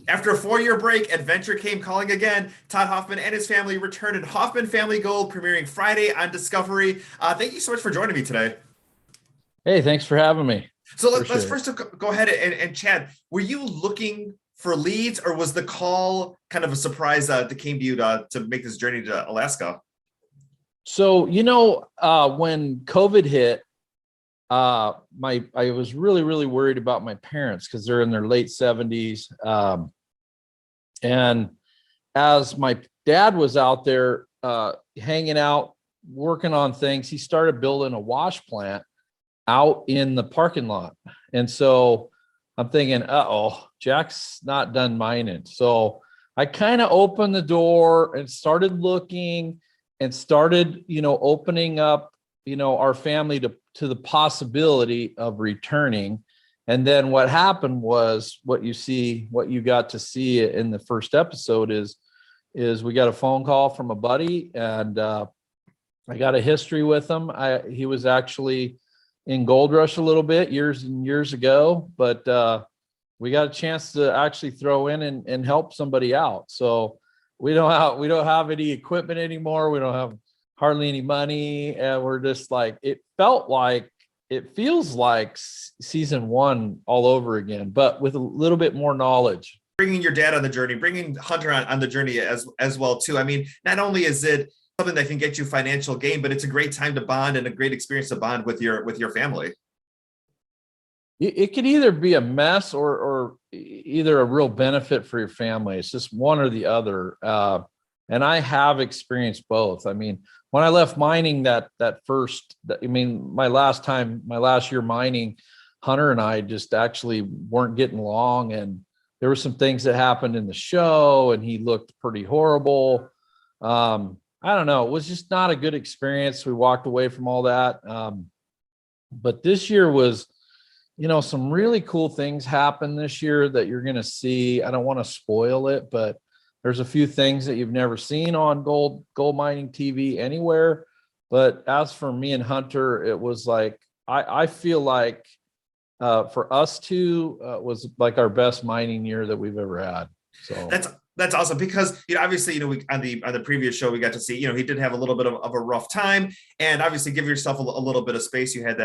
After a 4-year break, adventure came calling again. Todd Hoffman and his family returned in Hoffman Family Gold, premiering Friday on Discovery. Thank you so much for joining me today. Hey, thanks for having me. So let's Appreciate it. first go ahead and chat. Were you looking for leads, or was the call kind of a surprise that came to you to make this journey to Alaska? So, when COVID hit, I was really worried about my parents because they're in their late 70s. And as my dad was out there hanging out, working on things, he started building a wash plant out in the parking lot. And so I'm thinking, Jack's not done mining. So I kind of opened the door and started looking and started, opening up, our family to the possibility of returning. And then what happened was what you got to see in the first episode is we got a phone call from a buddy, and I got a history with him. He was actually in Gold Rush a little bit years and years ago, but we got a chance to actually throw in and help somebody out. So we don't have any equipment anymore. We don't have hardly any money, and we're just like, it feels like season one all over again, but with a little bit more knowledge. Bringing your dad on the journey, bringing Hunter on the journey as well too. I mean, not only is it something that can get you financial gain, but it's a great time to bond and a great experience to bond with your family. It could either be a mess or either a real benefit for your family. It's just one or the other. And I have experienced both. I mean, when I left mining my last year mining, Hunter and I just actually weren't getting along, and there were some things that happened in the show, and he looked pretty horrible. I don't know. It was just not a good experience. We walked away from all that. But this year was, some really cool things happened this year that you're going to see. I don't want to spoil it, but there's a few things that you've never seen on gold mining TV anywhere. But as for me and Hunter, it was like, I feel like for us two was like our best mining year that we've ever had. So that's awesome, because obviously we on the previous show we got to see he did have a little bit of a rough time, and obviously give yourself a little bit of space. You had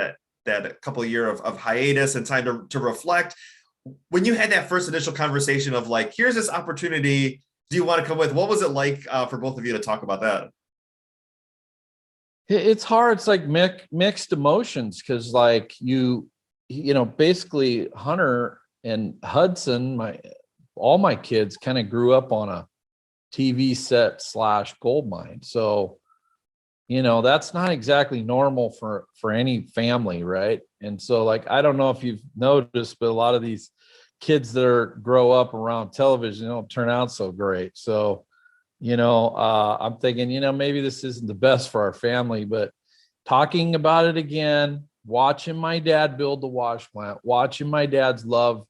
that couple of year of hiatus and time to reflect. When you had that first initial conversation of like, here's this opportunity, do you want to come with? What was it like for both of you to talk about that? It's hard. It's like mixed emotions, because like basically Hunter and Hudson, all my kids kind of grew up on a TV set / gold mine. So, that's not exactly normal for any family, right? And so, like, I don't know if you've noticed, but a lot of these kids that grow up around television don't turn out so great. So, I'm thinking, maybe this isn't the best for our family, but talking about it again, watching my dad build the wash plant, watching my dad's love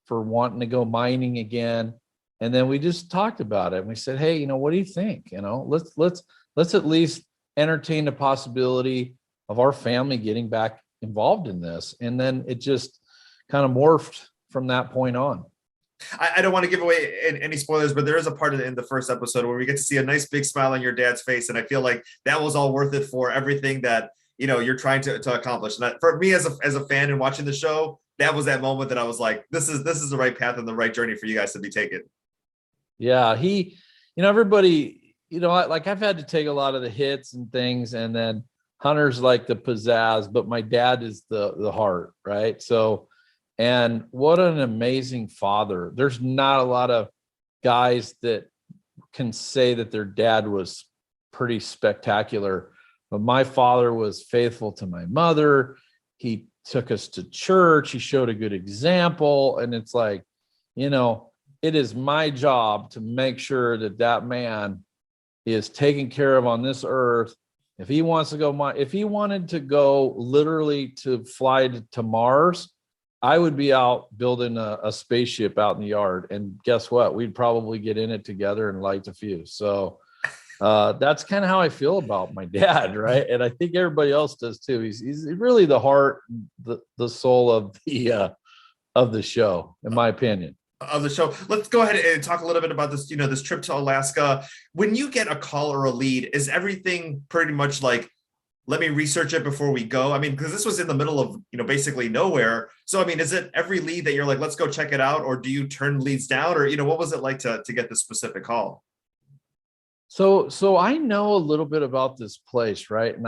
for wanting to go mining again. And then we just talked about it, and we said, hey, what do you think? Let's at least entertain the possibility of our family getting back involved in this. And then it just kind of morphed from that point on. I don't want to give away any spoilers, but there is a part in the first episode where we get to see a nice big smile on your dad's face. And I feel like that was all worth it for everything that, you're trying to accomplish. And that, for me as a fan and watching the show, that was that moment that I was like, this is the right path and the right journey for you guys to be taking. Yeah. Everybody, like I've had to take a lot of the hits and things, and then Hunter's like the pizzazz, but my dad is the heart. Right. So, and what an amazing father. There's not a lot of guys that can say that their dad was pretty spectacular, but my father was faithful to my mother. He took us to church. He showed a good example. And it's like, it is my job to make sure that man is taken care of on this earth. If he wants to go, if he wanted to go literally to fly to Mars, I would be out building a spaceship out in the yard. And guess what? We'd probably get in it together and light the fuse. So that's kind of how I feel about my dad, right? And I think everybody else does too. He's really the heart, the soul of the show, in my opinion. of the show. Let's go ahead and talk a little bit about this, this trip to Alaska. When you get a call or a lead, is everything pretty much like, let me research it before we go? I mean, because this was in the middle of, basically nowhere. So, I mean, is it every lead that you're like, let's go check it out? Or do you turn leads down? Or, what was it like to get this specific call? So I know a little bit about this place, right? And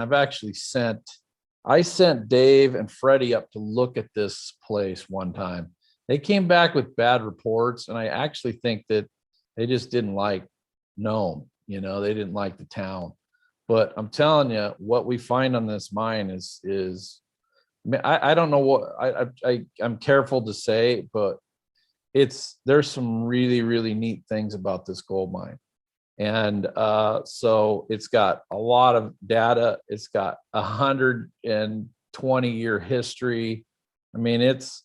I sent Dave and Freddie up to look at this place one time. They came back with bad reports, and I actually think that they just didn't like Nome. They didn't like the town. But I'm telling you, what we find on this mine is I don't know what I'm careful to say, but there's some really, really neat things about this gold mine. And so it's got a lot of data. It's got 120-year history. I mean, it's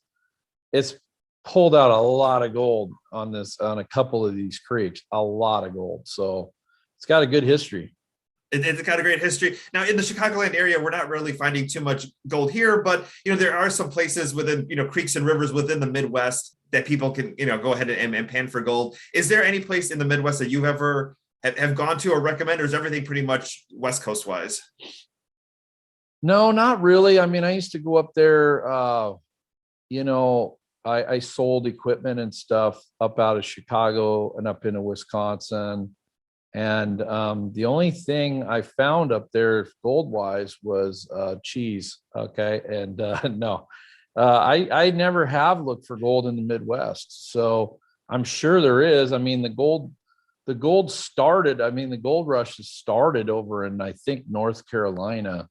pulled out a lot of gold on a couple of these creeks, a lot of gold. So it's got a good history. It's got a great history. Now, in the Chicagoland area, we're not really finding too much gold here, but there are some places within creeks and rivers within the Midwest that people can go ahead and pan for gold. Is there any place in the Midwest that you've ever have gone to or recommend, or is everything pretty much West Coast wise? No, not really. I mean, I used to go up there. I sold equipment and stuff up out of Chicago and up into Wisconsin. And the only thing I found up there gold wise was cheese. Okay. And no, I never have looked for gold in the Midwest. So I'm sure there is. I mean, the gold started, the gold rush started over in, I think, North Carolina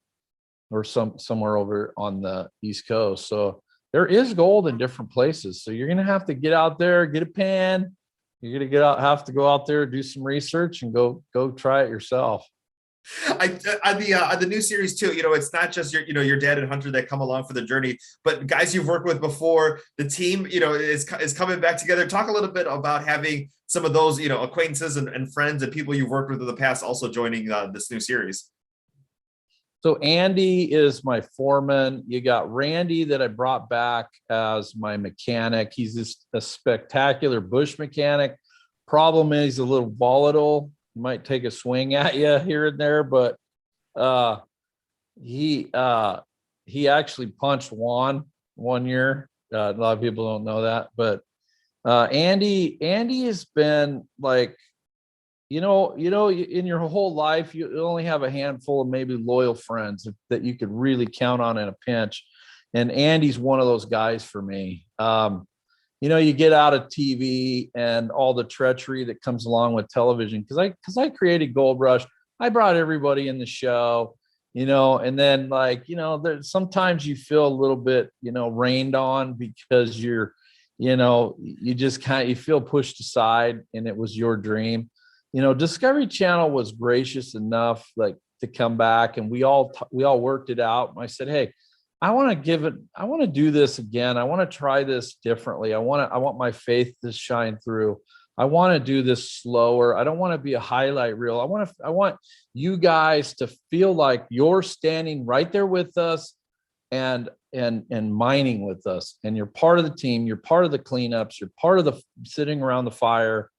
or somewhere over on the East Coast. So there is gold in different places. So you're going to have to get out there, get a pan. You're going to have to go out there, do some research, and go try it yourself. On the new series too, it's not just your dad and Hunter that come along for the journey, but guys you've worked with before. The team, is coming back together. Talk a little bit about having some of those, acquaintances and friends and people you've worked with in the past also joining this new series. So Andy is my foreman. You got Randy that I brought back as my mechanic. He's just a spectacular bush mechanic. Problem is he's a little volatile. He might take a swing at you here and there, but he actually punched Juan one year. A lot of people don't know that, but Andy has been like, in your whole life, you only have a handful of maybe loyal friends that you could really count on in a pinch. And Andy's one of those guys for me. You get out of TV and all the treachery that comes along with television. Because I created Gold Rush. I brought everybody in the show, and then sometimes you feel a little bit, rained on because you feel pushed aside and it was your dream. Discovery Channel was gracious enough to come back, and we all worked it out. And I said, hey, I want to do this again. I want to try this differently. I want my faith to shine through. I want to do this slower. I don't want to be a highlight reel. I want you guys to feel like you're standing right there with us and mining with us. And you're part of the team. You're part of the cleanups. You're part of the sitting around the fire.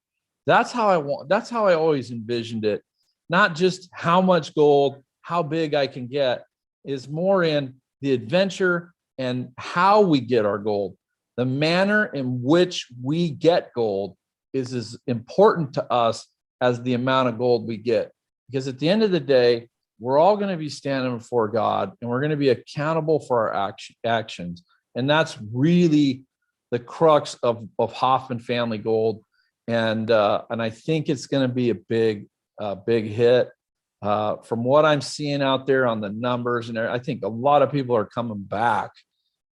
That's how I always envisioned it. Not just how much gold, how big I can get, is more in the adventure and how we get our gold. The manner in which we get gold is as important to us as the amount of gold we get. Because at the end of the day, we're all going to be standing before God, and we're going to be accountable for our actions. And that's really the crux of Hoffman Family Gold. And I think it's going to be a big hit. From what I'm seeing out there on the numbers, and I think a lot of people are coming back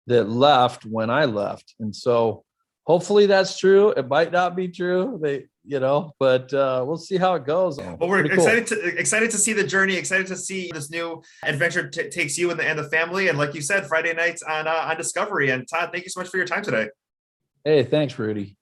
that left when I left, and so hopefully that's true. It might not be true, but we'll see how it goes. Well, we're excited to see the journey. Excited to see this new adventure takes you and the family. And like you said, Friday nights on Discovery. And Todd, thank you so much for your time today. Hey, thanks, Rudy.